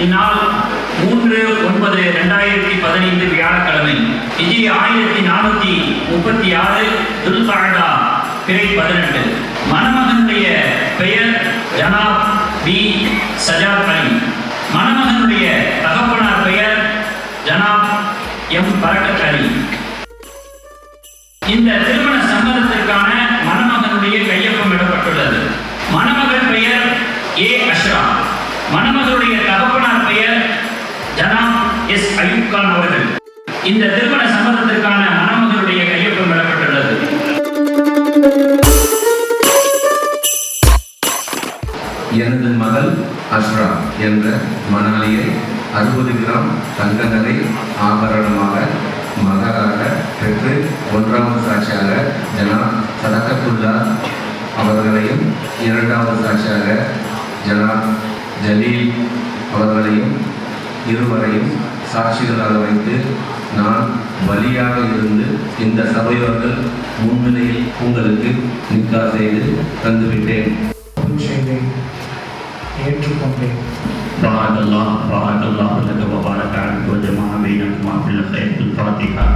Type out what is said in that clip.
இந்நாள் 3/9/2015 வியாழக்கிழமை ஹிஜ்ரி 1436 துல்காடா பிறை 18. மணமகனுடைய பெயர் ஜனாப் பி சஜாத் அலி. மணமகனுடைய தகப்பனார் பெயர் ஜனாப் எம் பரக்கத் அலி. இந்த திருமண சம்மதத்திற்கான மணமகனுடைய கையொப்பம் இடப்பட்டுள்ளது. மணமகன் பெயர் ஏ அஷ்ரா. மணமகளுடைய தகப்பனார் பெயர் ஜனாப் எஸ் அயூப் கான் அவர்கள். இந்த திருமண சம்மதத்திற்கான மணமகளுடைய கையொப்பம் இடப்பட்டுள்ளது. எனது மகள் அஷ்ரா என்ற மணாலியை 60 கிராம் தங்க நகை ஆபரணமாக மகராக பெற்று 1வது சாட்சியாக ஜனாப் சதகத்துல்லா அவர்களையும் 2வது சாட்சியாக ஜனாப் ஜலீல் அவர்களையும் இருவரையும் சாட்சிகளாக வைத்து நான் வலியாக இருந்து இந்த சபையோர்கள் முன்னிலையில் உங்களுக்கு நிக்கா செய்து தந்துவிட்டேன். ஏற்றுக்கொண்டேன். بارك الله لك وبارك عليك وجمع بينكما في الخير. الفاتحة.